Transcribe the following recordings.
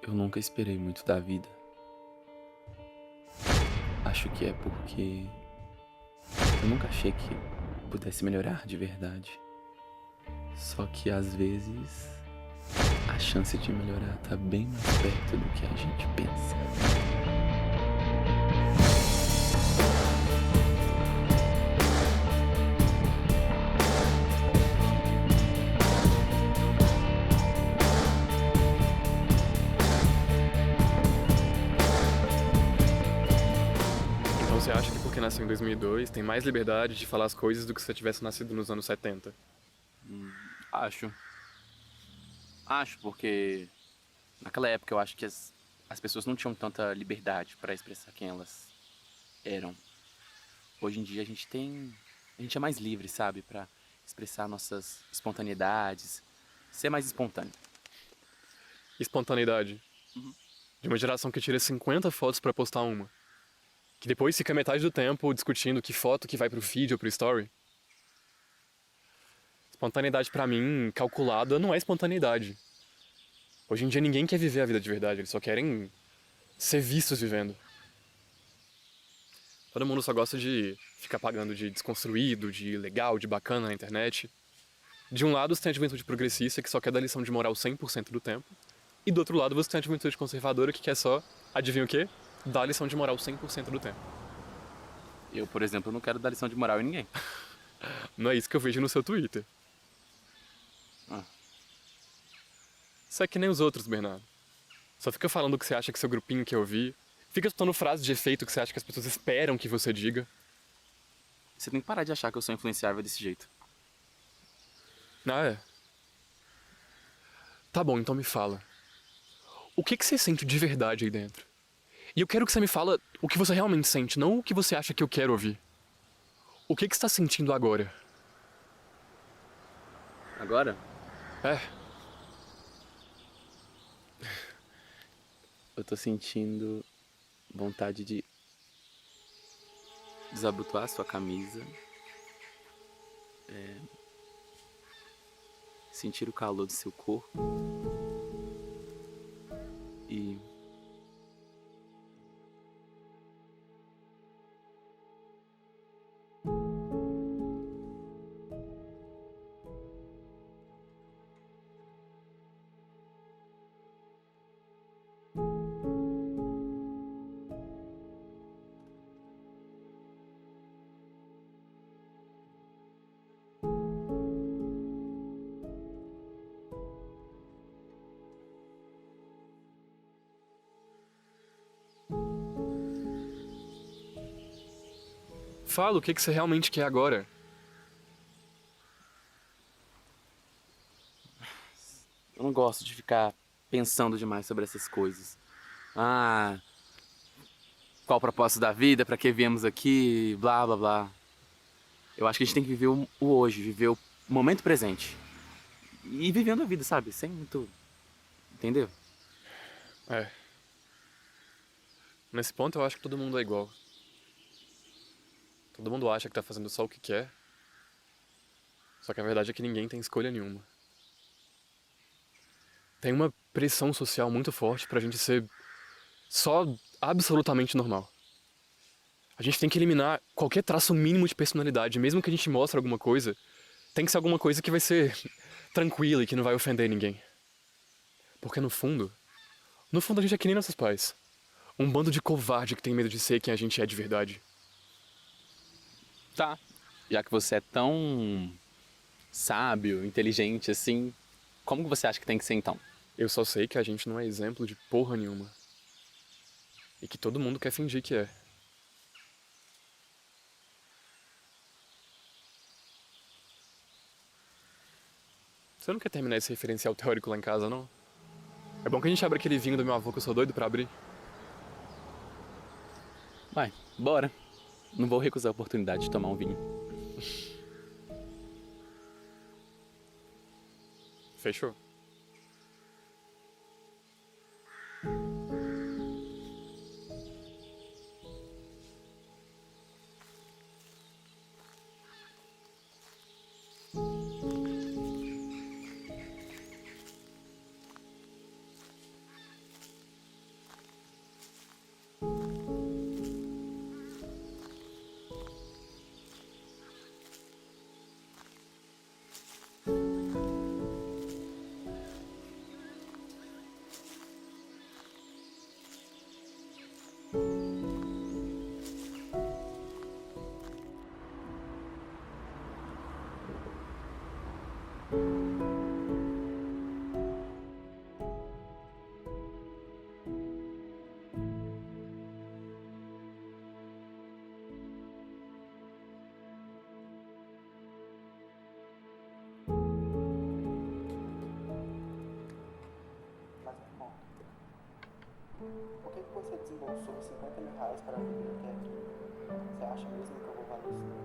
Eu nunca esperei muito da vida. Acho que é porque eu nunca achei que pudesse melhorar de verdade. Só que às vezes a chance de melhorar tá bem mais perto do que a gente pensa. Então você acha que porque nasceu em 2002 tem mais liberdade de falar as coisas do que se você tivesse nascido nos anos 70? Acho. Acho porque naquela época eu acho que as pessoas não tinham tanta liberdade pra expressar quem elas eram. Hoje em dia a gente tem. A gente é mais livre, sabe? Pra expressar nossas espontaneidades, ser mais espontâneo. Espontaneidade. De uma geração que tira 50 fotos pra postar uma. Que depois fica metade do tempo discutindo que foto que vai pro feed ou pro story. Espontaneidade pra mim, calculada, não é espontaneidade. Hoje em dia ninguém quer viver a vida de verdade, eles só querem ser vistos vivendo. Todo mundo só gosta de ficar pagando de desconstruído, de legal, de bacana na internet. De um lado você tem a juventude progressista que só quer dar lição de moral 100% do tempo. E do outro lado você tem a juventude conservadora que quer só, adivinha o quê? Dar lição de moral 100% do tempo. Eu, por exemplo, não quero dar lição de moral em ninguém. Não é isso que eu vejo no seu Twitter. Ah. Você é que nem os outros, Bernardo. Só fica falando o que você acha que seu grupinho quer ouvir. Fica soltando frases de efeito que você acha que as pessoas esperam que você diga. Você tem que parar de achar que eu sou influenciável desse jeito. Ah, é? Tá bom, então me fala. O que você sente de verdade aí dentro? E eu quero que você me fala o que você realmente sente, não o que você acha que eu quero ouvir. O que você está sentindo agora? Agora, É, eu tô sentindo vontade de desabotoar sua camisa, sentir o calor do seu corpo e fala o que você realmente quer agora. eu não gosto de ficar pensando demais sobre essas coisas. Ah, qual o propósito da vida, pra que viemos aqui, blá blá blá. Eu acho que a gente tem que viver o hoje, viver o momento presente. E ir vivendo a vida, sabe? Sem muito. Entendeu? É, nesse ponto eu acho que todo mundo é igual. Todo mundo acha que tá fazendo só o que quer. Só que a verdade é que ninguém tem escolha nenhuma. Tem uma pressão social muito forte pra gente ser só absolutamente normal. A gente tem que eliminar qualquer traço mínimo de personalidade, mesmo que a gente mostre alguma coisa, tem que ser alguma coisa que vai ser tranquila e que não vai ofender ninguém. Porque no fundo a gente é que nem nossos pais. Um bando de covarde que tem medo de ser quem a gente é de verdade. Tá. Já que você é tão sábio, inteligente assim, como que você acha que tem que ser então? Eu só sei que a gente não é exemplo de porra nenhuma. E que todo mundo quer fingir que é. Você não quer terminar esse referencial teórico lá em casa, não? É bom que a gente abra aquele vinho do meu avô que eu sou doido pra abrir. Vai, bora. Não vou recusar a oportunidade de tomar um vinho. Fechou? Mas me conta, por que você desembolsou R$ 50.000 para vir até aqui? Você acha mesmo que eu vou valer isso?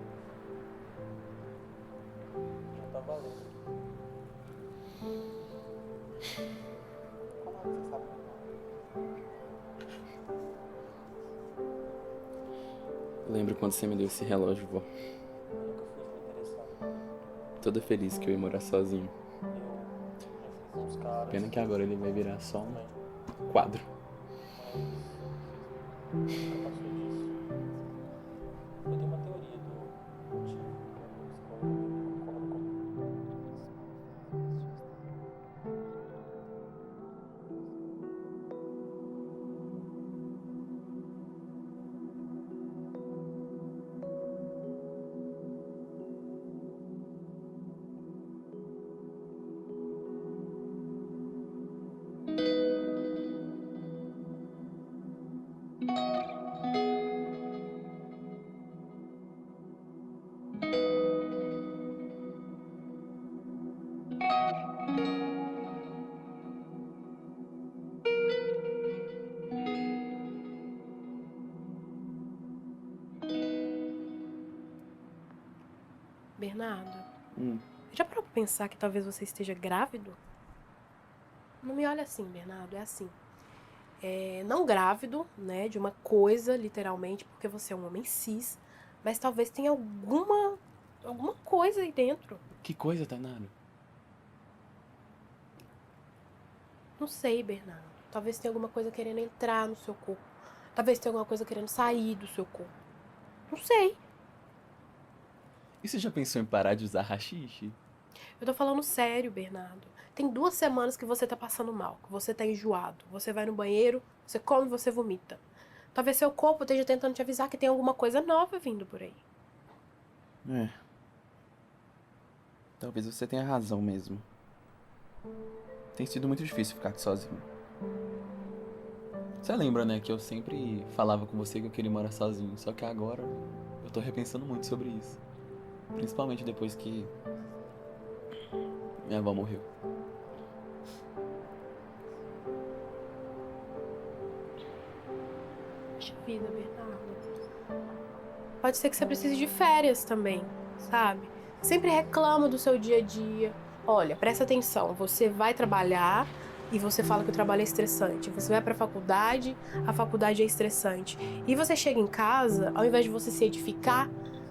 Já tá valendo. Como é que você sabe meu nome? Eu lembro quando você me deu esse relógio, vó. Eu nunca fui me interessado. Toda feliz que eu ia morar sozinho. Eu já fiz uns caras. Pena que agora ele vai virar só Também. um quadro. Mas nunca passou disso. Eu tenho uma teoria do motivo que eu concordo com. Bernardo, já parou pra pensar que talvez você esteja grávido? Não me olha assim, Bernardo, é assim. Não grávido, né, de uma coisa, literalmente, porque você é um homem cis, mas talvez tenha alguma coisa aí dentro. Que coisa, Tainara? Não sei, Bernardo. Talvez tenha alguma coisa querendo entrar no seu corpo. Talvez tenha alguma coisa querendo sair do seu corpo. Não sei. E você já pensou em parar de usar haxixe? Eu tô falando sério, Bernardo. Tem 2 semanas que você tá passando mal, que você tá enjoado. Você vai no banheiro, você come e você vomita. Talvez seu corpo esteja tentando te avisar que tem alguma coisa nova vindo por aí. Talvez você tenha razão mesmo. Tem sido muito difícil ficar aqui sozinho. Você lembra, né, que eu sempre falava com você que eu queria morar sozinho. Só que agora eu tô repensando muito sobre isso. Principalmente depois que minha avó morreu. Poxa vida, Bernardo. Pode ser que você precise de férias também, sabe? Sempre reclama do seu dia a dia. Olha, presta atenção, você vai trabalhar e você fala que o trabalho é estressante. Você vai pra faculdade, a faculdade é estressante. E você chega em casa, ao invés de você se edificar,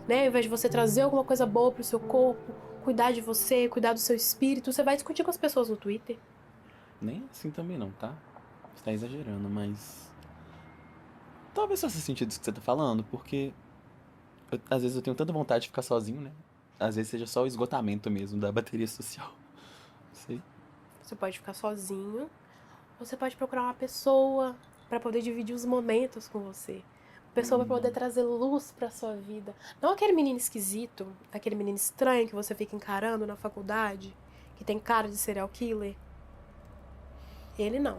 né? Ao invés de você trazer alguma coisa boa pro seu corpo, cuidar de você, cuidar do seu espírito, você vai discutir com as pessoas no Twitter. Nem assim também não, tá? Você tá exagerando, mas... Talvez faça sentido isso que você tá falando, porque... às vezes eu tenho tanta vontade de ficar sozinho, né? Às vezes seja só o esgotamento mesmo da bateria social. Não sei. Você pode ficar sozinho, você pode procurar uma pessoa pra poder dividir os momentos com você. Uma pessoa pra poder trazer luz pra sua vida. Não aquele menino esquisito, aquele menino estranho que você fica encarando na faculdade, que tem cara de serial killer. Ele não.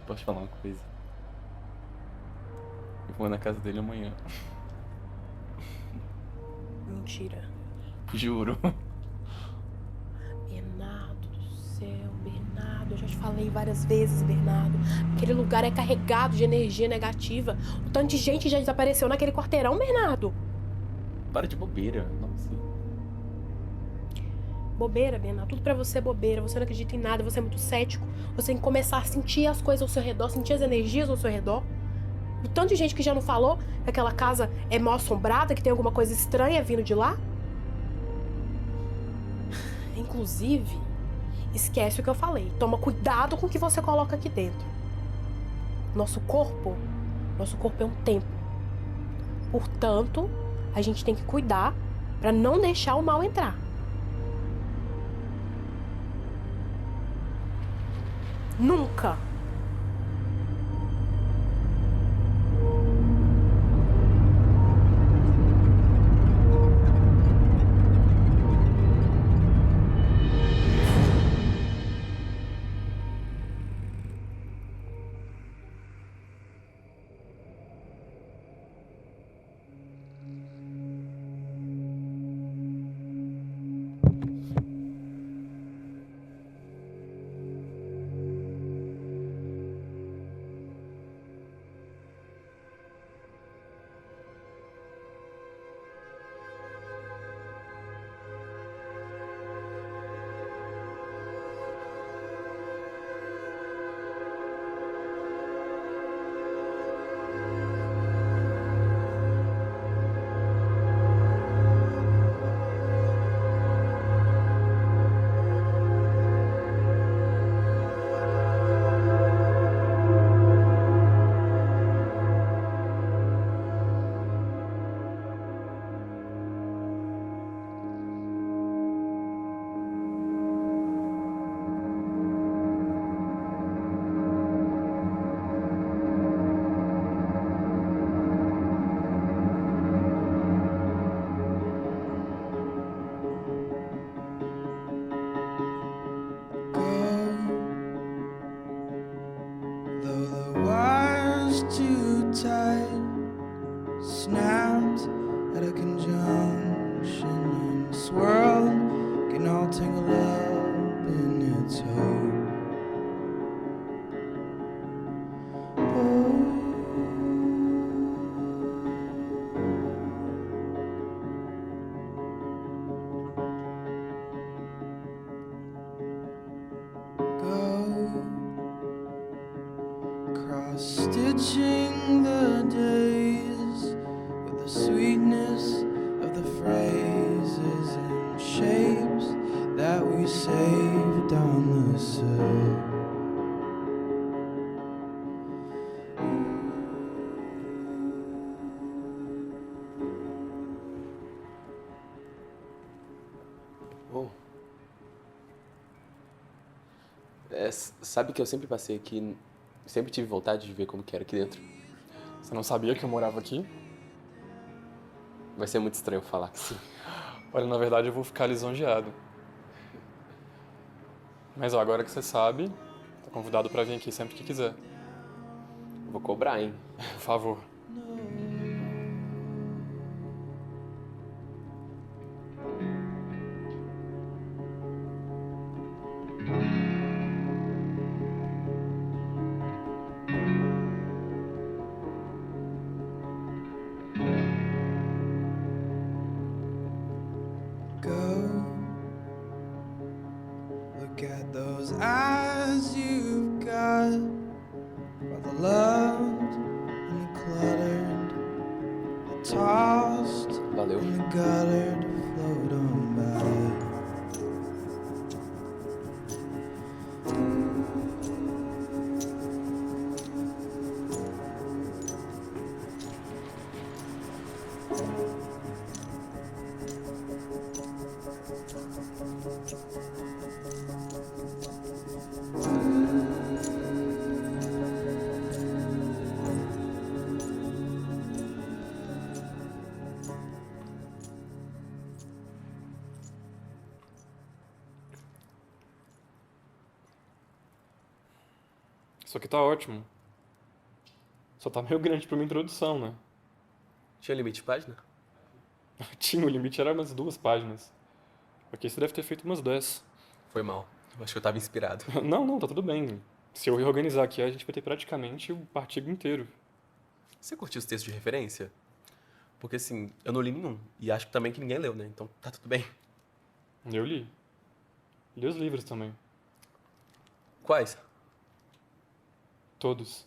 Posso te falar uma coisa? Eu vou na casa dele amanhã. Mentira. Juro. Bernardo do céu, Bernardo, eu já te falei várias vezes, Bernardo. Aquele lugar é carregado de energia negativa. O tanto de gente já desapareceu naquele quarteirão, Bernardo. Para de bobeira. Nossa. Bobeira, Bernardo. Tudo pra você é bobeira. Você não acredita em nada, você é muito cético. Você tem que começar a sentir as coisas ao seu redor, sentir as energias ao seu redor. O tanto de gente que já não falou que aquela casa é mal assombrada, que tem alguma coisa estranha vindo de lá. Inclusive, esquece o que eu falei. Toma cuidado com o que você coloca aqui dentro. Nosso corpo é um templo. Portanto, a gente tem que cuidar pra não deixar o mal entrar. Nunca. enriching the days with the sweetness of the phrases and shapes that we saved on the sill. Oh. Sabe que eu sempre passei aqui, sempre tive vontade de ver como que era aqui dentro. Você não sabia que eu morava aqui? Vai ser muito estranho falar que sim. Olha, na verdade eu vou ficar lisonjeado. Mas ó, agora que você sabe, tá convidado pra vir aqui sempre que quiser. Vou cobrar, hein? Por favor. Go look at those eyes you've got, all the loved and the cluttered, the tossed Valeu. and the guttered float on by. Isso aqui tá ótimo. Só tá meio grande pra uma introdução, né? Tinha limite de página? Tinha, o limite era umas 2 páginas. Aqui você deve ter feito umas 10. Foi mal. Eu acho que eu tava inspirado. Não, tá tudo bem. Se eu reorganizar aqui, a gente vai ter praticamente o artigo inteiro. Você curtiu os textos de referência? Porque assim, eu não li nenhum. E acho que também que ninguém leu, né? Então tá tudo bem. Eu li. Li os livros também. Quais? Todos.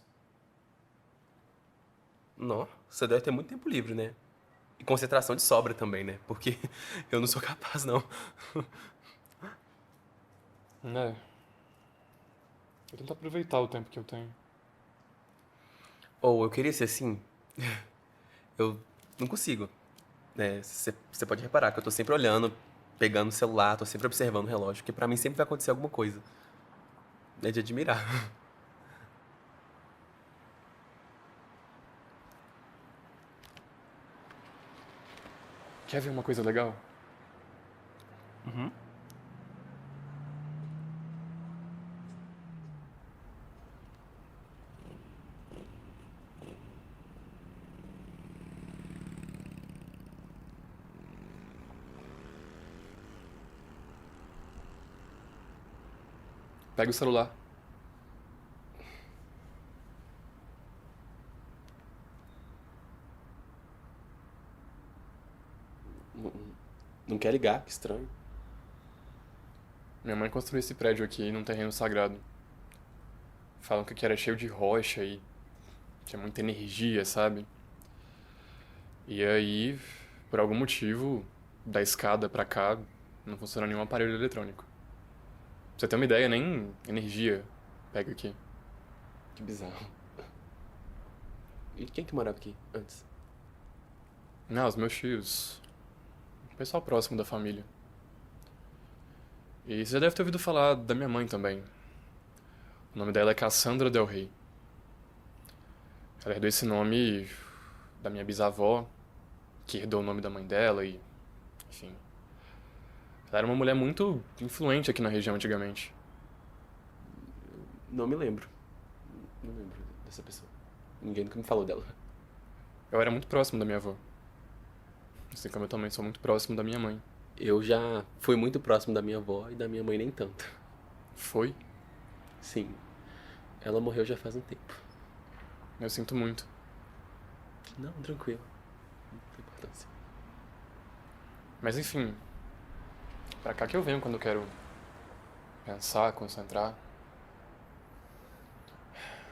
Não, você deve ter muito tempo livre, né? E concentração de sobra também, né? Porque eu não sou capaz, não. É. Vou tentar aproveitar o tempo que eu tenho. Ou eu queria ser assim. Eu não consigo. Né? Você pode reparar que eu tô sempre olhando, pegando o celular, tô sempre observando o relógio, porque pra mim sempre vai acontecer alguma coisa. É de admirar. Quer ver uma coisa legal? Uhum. Pega o celular. Não quer ligar, que estranho. Minha mãe construiu esse prédio aqui num terreno sagrado. Falam que aqui era cheio de rocha e tinha muita energia, sabe? E aí, por algum motivo, da escada pra cá, não funciona nenhum aparelho eletrônico. Pra você ter uma ideia, nem energia pega aqui. Que bizarro. E quem que morava aqui antes? Não, os meus tios. O pessoal próximo da família. E você já deve ter ouvido falar da minha mãe também. O nome dela é Cassandra Del Rey. Ela herdou esse nome da minha bisavó, que herdou o nome da mãe dela e... enfim. Ela era uma mulher muito influente aqui na região antigamente. Não me lembro. Não lembro dessa pessoa. Ninguém nunca me falou dela. Eu era muito próximo da minha avó. Assim como eu também sou muito próximo da minha mãe. Eu já fui muito próximo da minha avó e da minha mãe nem tanto. Foi? Sim. Ela morreu já faz um tempo. Eu sinto muito. Não, tranquilo. Não tem importância. Mas enfim, pra cá que eu venho quando eu quero pensar, concentrar.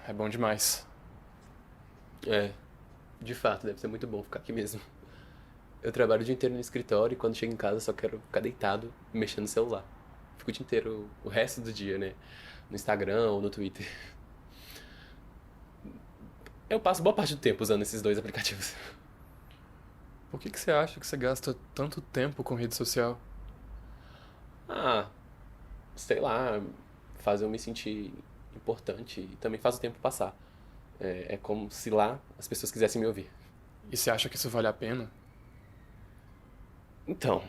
É bom demais. É, de fato, deve ser muito bom ficar aqui mesmo. Eu trabalho o dia inteiro no escritório e quando chego em casa só quero ficar deitado mexendo no celular. Fico o dia inteiro, o resto do dia, né? No Instagram ou no Twitter. Eu passo boa parte do tempo usando esses dois aplicativos. Por que você acha que você gasta tanto tempo com rede social? Ah, sei lá, faz eu me sentir importante e também faz o tempo passar. É como se lá as pessoas quisessem me ouvir. E você acha que isso vale a pena? Então,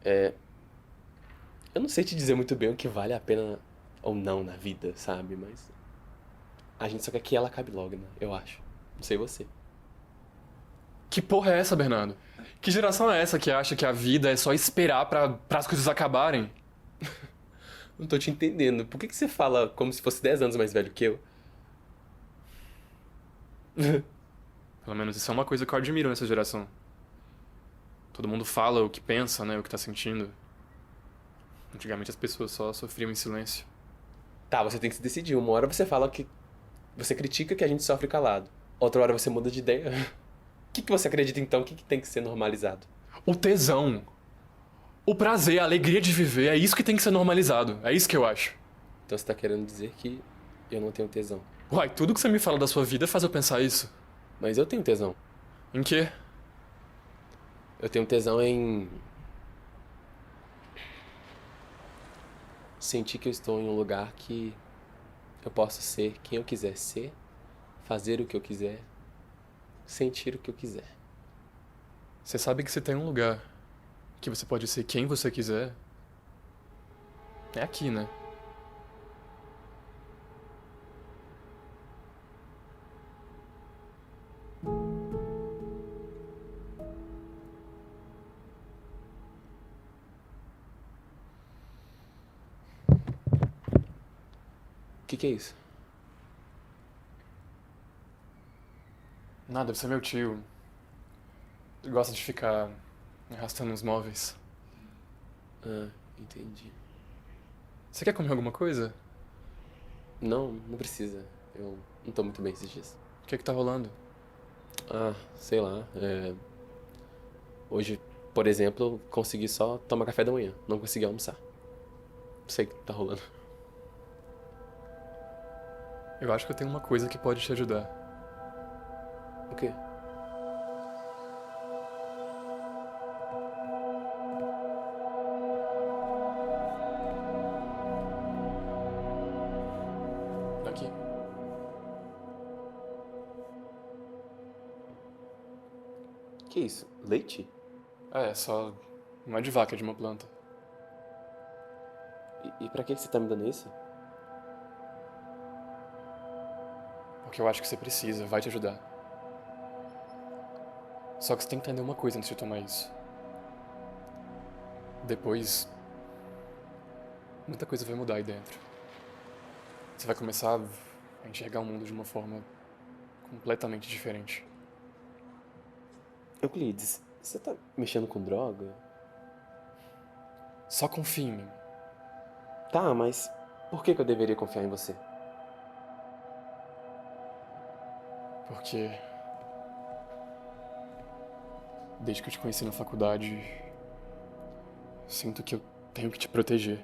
eu não sei te dizer muito bem o que vale a pena ou não na vida, sabe? Mas a gente só quer que ela acabe logo, né? Eu acho. Não sei você. Que porra é essa, Bernardo? Que geração é essa que acha que a vida é só esperar pra as coisas acabarem? Não tô te entendendo. Por que você fala como se fosse 10 anos mais velho que eu? Pelo menos isso é uma coisa que eu admiro nessa geração. Todo mundo fala o que pensa, né? O que tá sentindo. Antigamente as pessoas só sofriam em silêncio. Tá, você tem que se decidir. Uma hora você fala que você critica que a gente sofre calado. Outra hora você muda de ideia. O que você acredita então? O que tem que ser normalizado? O tesão, o prazer, a alegria de viver, é isso que tem que ser normalizado. É isso que eu acho. Então você tá querendo dizer que eu não tenho tesão. Uai, tudo que você me fala da sua vida faz eu pensar isso. Mas eu tenho tesão. Em quê? Eu tenho tesão em sentir que eu estou em um lugar que eu posso ser quem eu quiser ser, fazer o que eu quiser, sentir o que eu quiser. Você sabe que você tem um lugar que você pode ser quem você quiser. É aqui, né? O que é isso? Nada, deve ser meu tio. Ele gosta de ficar arrastando uns móveis. Ah, entendi. Você quer comer alguma coisa? Não, não precisa. Eu não tô muito bem esses dias. O que é que tá rolando? Ah, sei lá. Hoje, por exemplo, eu consegui só tomar café da manhã. Não consegui almoçar. Não sei o que tá rolando. Eu acho que eu tenho uma coisa que pode te ajudar. O quê? Daqui. Que isso? Leite? É só uma de vaca de uma planta. E pra que você tá me dando isso? Porque eu acho que você precisa, vai te ajudar. Só que você tem que entender uma coisa antes de tomar isso. Depois, muita coisa vai mudar aí dentro. Você vai começar a enxergar o mundo de uma forma completamente diferente. Euclides, você tá mexendo com droga? Só confia em mim. Tá, mas por que eu deveria confiar em você? Porque desde que eu te conheci na faculdade, sinto que eu tenho que te proteger.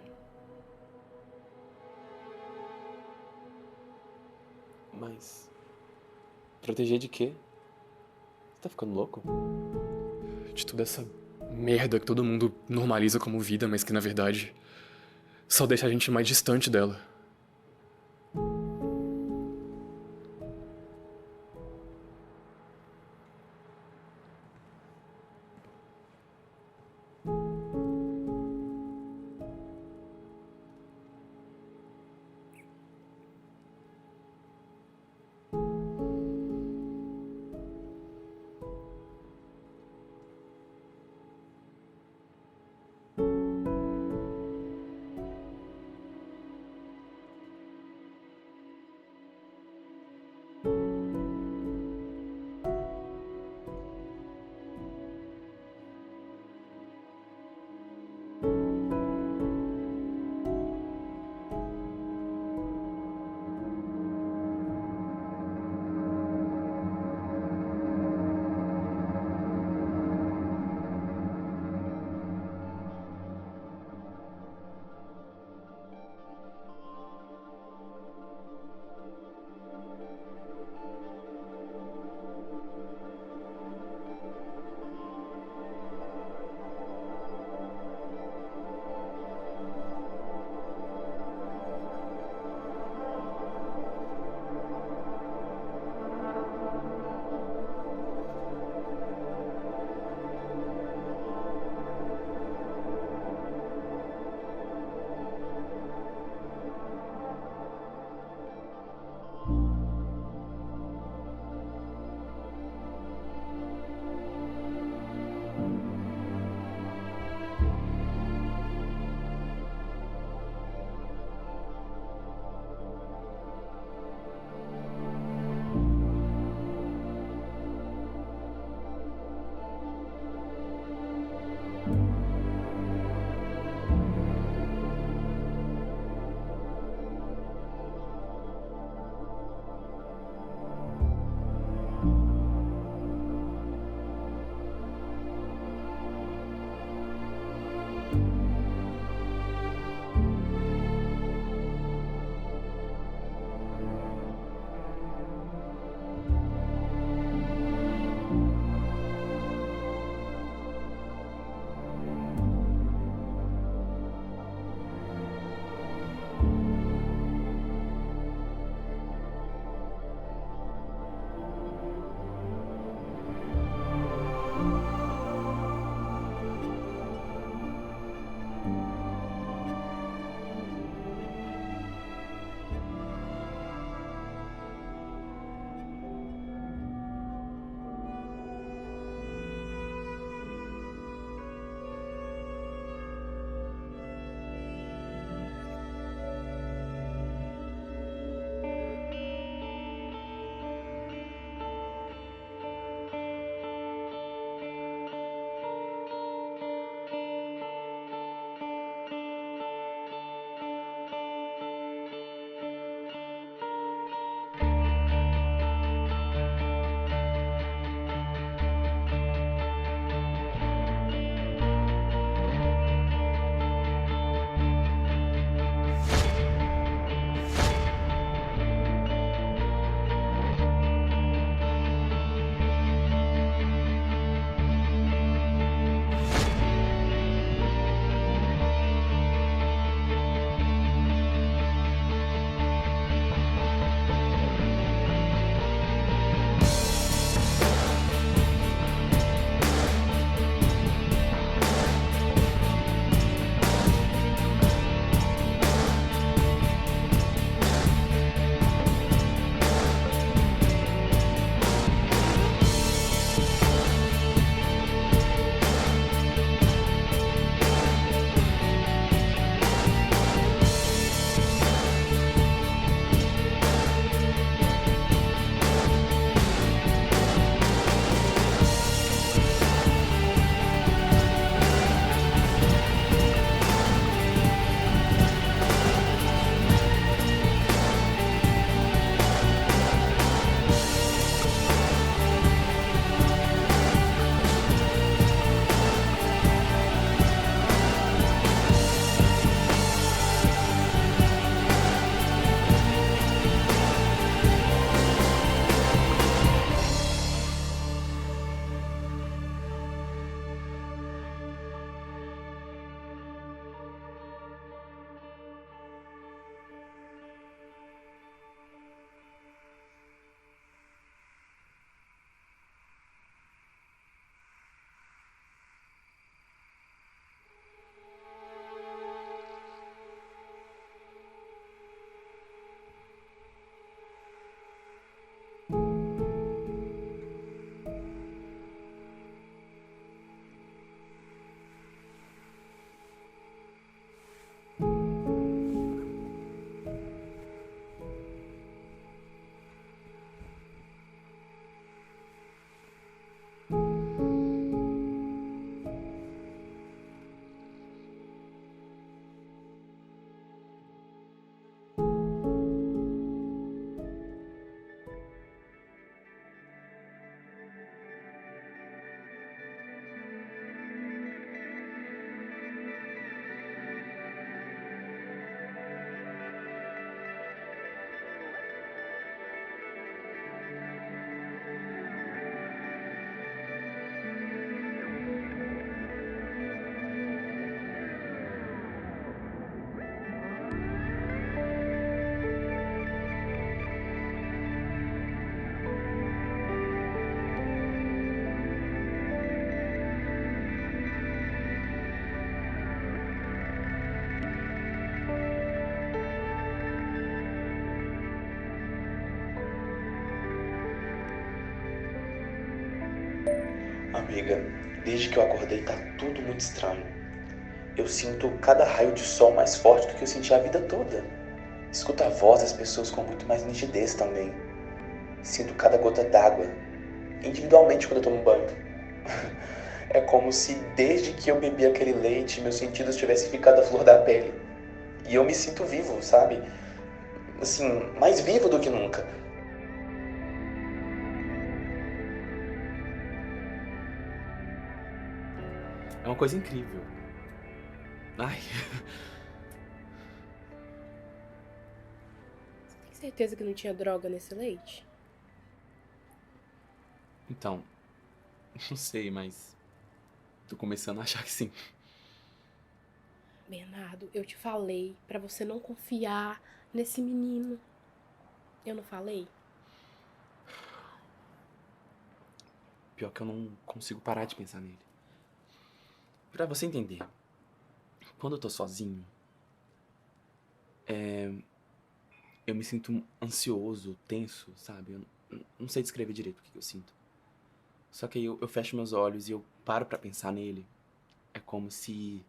Mas proteger de quê? Você tá ficando louco? De toda essa merda que todo mundo normaliza como vida, mas que na verdade só deixa a gente mais distante dela. Amiga, desde que eu acordei tá tudo muito estranho. Eu sinto cada raio de sol mais forte do que eu senti a vida toda. Escuto a voz das pessoas com muito mais nitidez também. Sinto cada gota d'água, individualmente quando eu tomo banho. É como se desde que eu bebi aquele leite, meus sentidos tivessem ficado à flor da pele. E eu me sinto vivo, sabe? Assim, mais vivo do que nunca. É uma coisa incrível. Ai. Você tem certeza que não tinha droga nesse leite? Então, não sei, mas tô começando a achar que sim. Bernardo, eu te falei pra você não confiar nesse menino. Eu não falei? Pior que eu não consigo parar de pensar nele. Pra você entender, quando eu tô sozinho, eu me sinto ansioso, tenso, sabe? Eu não sei descrever direito o que eu sinto. Só que aí eu fecho meus olhos e eu paro pra pensar nele. É como se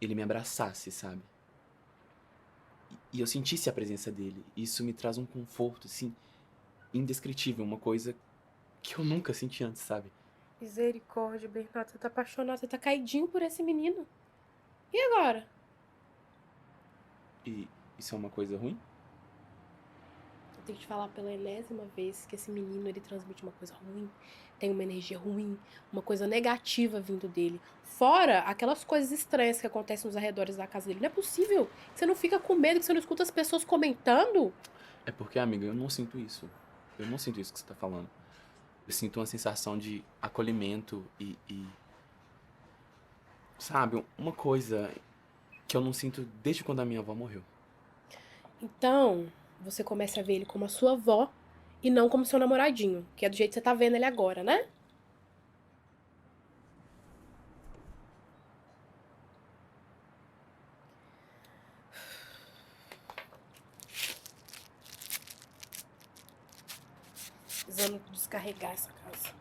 ele me abraçasse, sabe? E eu sentisse a presença dele. Isso me traz um conforto, assim, indescritível. Uma coisa que eu nunca senti antes, sabe? Misericórdia, Bernardo, você tá apaixonado, você tá caidinho por esse menino. E agora? E isso é uma coisa ruim? Eu tenho que te falar pela enésima vez que esse menino, ele transmite uma coisa ruim, tem uma energia ruim, uma coisa negativa vindo dele. Fora aquelas coisas estranhas que acontecem nos arredores da casa dele. Não é possível que você não fica com medo, que você não escuta as pessoas comentando. É porque, amiga, eu não sinto isso. Eu não sinto isso que você tá falando. Eu sinto uma sensação de acolhimento e sabe, uma coisa que eu não sinto desde quando a minha avó morreu. Então, você começa a ver ele como a sua avó e não como seu namoradinho, que é do jeito que você tá vendo ele agora, né? Precisando descarregar essa casa.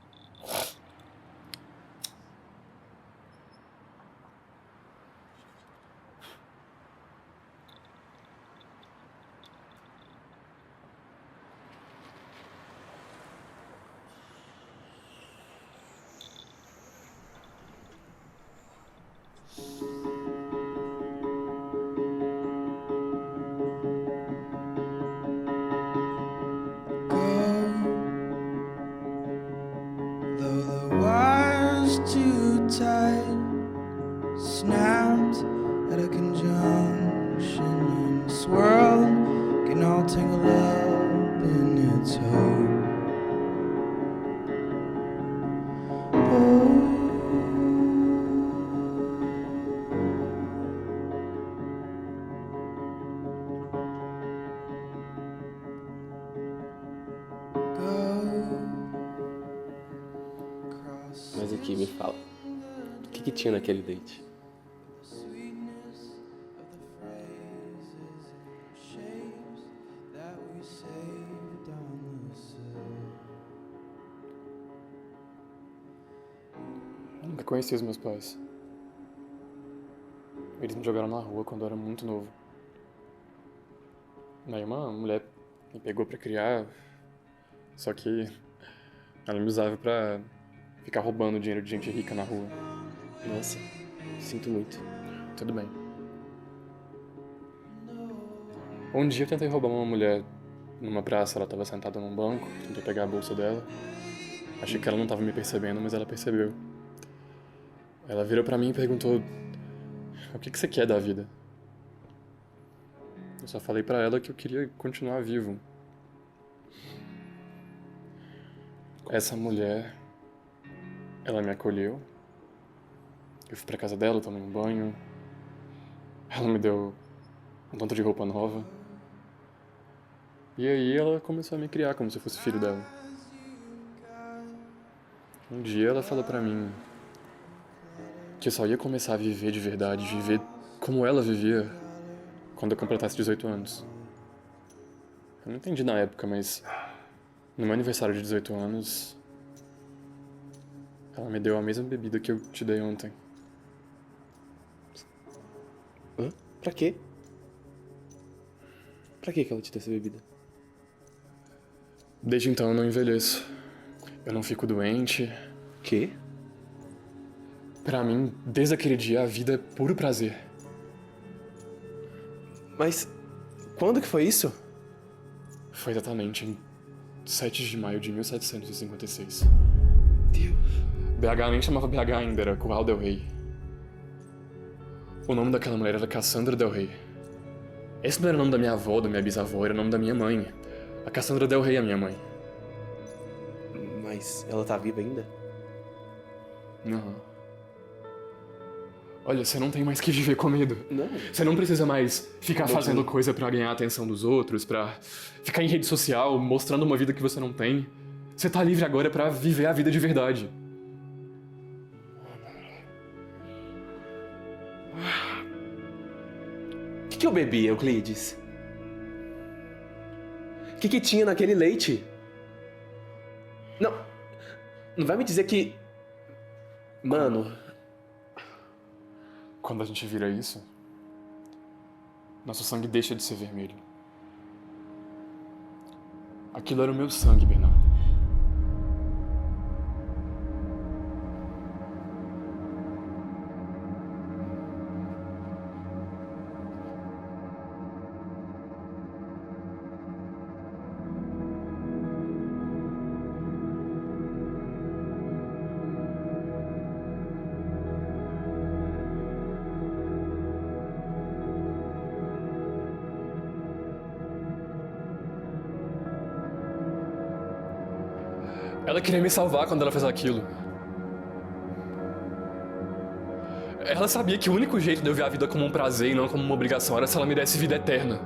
Though the wire's too tight, snapped at a conjunction and swirled, getting all tangled up in its hope. Mas aqui, me fala. O que tinha naquele leite? Sweetness of the phrases and shapes that we saved on the sill. Eu nunca conheci os meus pais. Eles me jogaram na rua quando eu era muito novo. Aí uma mulher me pegou pra criar, só que ela me usava pra ficar roubando dinheiro de gente rica na rua. Nossa, sinto muito. Tudo bem. Um dia eu tentei roubar uma mulher numa praça, ela tava sentada num banco, tentei pegar a bolsa dela. Achei que ela não tava me percebendo, mas ela percebeu. Ela virou pra mim e perguntou: o que você quer da vida? Eu só falei pra ela que eu queria continuar vivo. Essa mulher, ela me acolheu. Eu fui pra casa dela, tomei um banho. Ela me deu um tanto de roupa nova. E aí ela começou a me criar como se eu fosse filho dela. Um dia ela falou pra mim que eu só ia começar a viver de verdade, viver como ela vivia, quando eu completasse 18 anos. Eu não entendi na época, mas no meu aniversário de 18 anos, Ela me deu a mesma bebida que eu te dei ontem. Hã? Pra quê? Pra que ela te deu essa bebida? Desde então eu não envelheço. Eu não fico doente. Quê? Pra mim, desde aquele dia, a vida é puro prazer. Mas quando que foi isso? Foi exatamente em 7 de maio de 1756. Deus. BH nem chamava BH ainda, era Curral del Rei. O nome daquela mulher era Cassandra Del Rey. Esse não era o nome da minha avó, da minha bisavó, era o nome da minha mãe. A Cassandra Del Rey é a minha mãe. Mas ela tá viva ainda? Não. Olha, você não tem mais que viver com medo. Não. Você não precisa mais ficar Como fazendo assim? coisa pra ganhar a atenção dos outros, pra ficar em rede social, mostrando uma vida que você não tem. Você tá livre agora pra viver a vida de verdade. O que eu bebi, Euclides? O que tinha naquele leite? Não vai me dizer que... Mano, Quando a gente vira isso, nosso sangue deixa de ser vermelho. Aquilo era o meu sangue, Bernardo. Ela queria me salvar quando ela fez aquilo. Ela sabia que o único jeito de eu ver a vida como um prazer e não como uma obrigação era se ela me desse vida eterna.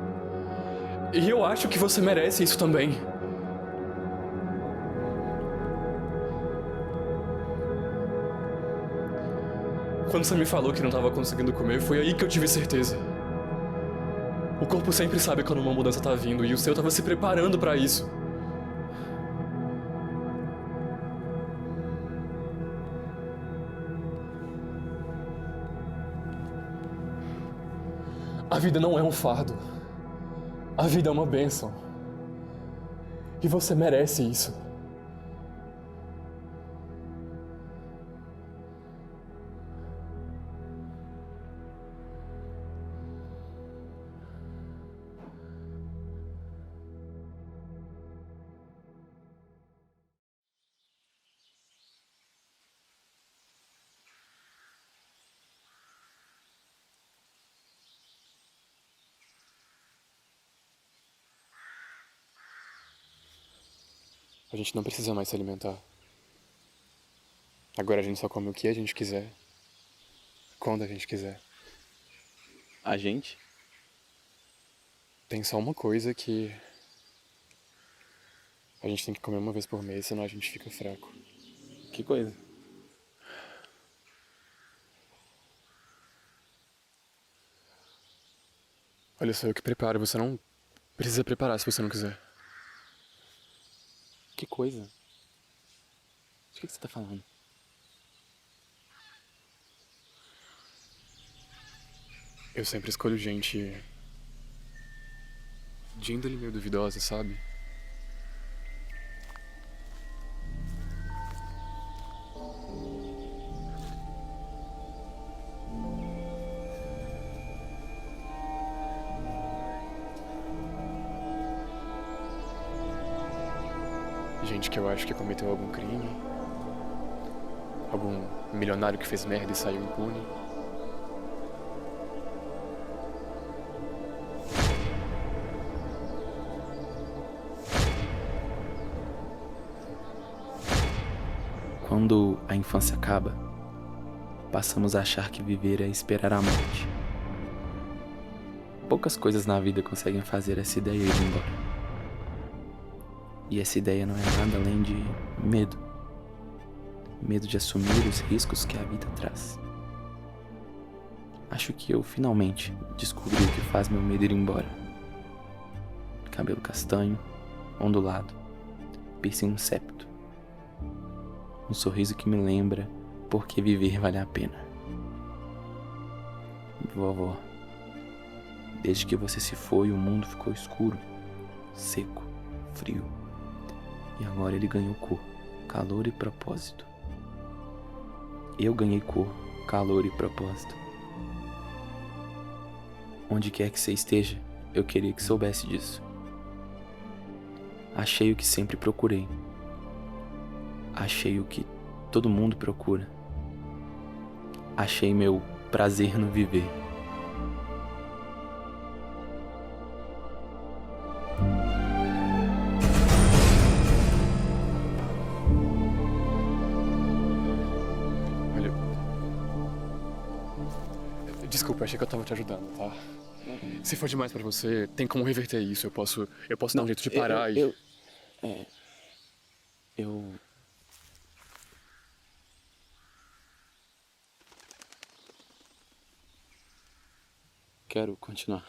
E eu acho que você merece isso também. Quando você me falou que não estava conseguindo comer, foi aí que eu tive certeza. O corpo sempre sabe quando uma mudança tá vindo e o seu estava se preparando para isso. A vida não é um fardo. A vida é uma bênção. E você merece isso. A gente não precisa mais se alimentar. Agora a gente só come o que a gente quiser, quando a gente quiser. A gente? Tem só uma coisa que a gente tem que comer uma vez por mês, senão a gente fica fraco. Que coisa? Olha só, eu que preparo, você não precisa preparar se você não quiser. Que coisa? De que você tá falando? Eu sempre escolho gente de índole meio duvidosa, sabe? Gente que eu acho que cometeu algum crime. Algum milionário que fez merda e saiu impune. Quando a infância acaba, passamos a achar que viver é esperar a morte. Poucas coisas na vida conseguem fazer essa ideia ir embora. E essa ideia não é nada além de medo. Medo de assumir os riscos que a vida traz. Acho que eu finalmente descobri o que faz meu medo ir embora. Cabelo castanho, ondulado, piercing no septo. Um sorriso que me lembra por que viver vale a pena. Vovó, desde que você se foi, o mundo ficou escuro, seco, frio. E agora ele ganhou cor, calor e propósito. Eu ganhei cor, calor e propósito. Onde quer que você esteja, eu queria que soubesse disso. Achei o que sempre procurei. Achei o que todo mundo procura. Achei meu prazer no viver. Olha. Desculpa, achei que eu tava te ajudando, tá? Se for demais pra você, tem como reverter isso. Eu posso dar um jeito de parar e. Eu quero continuar.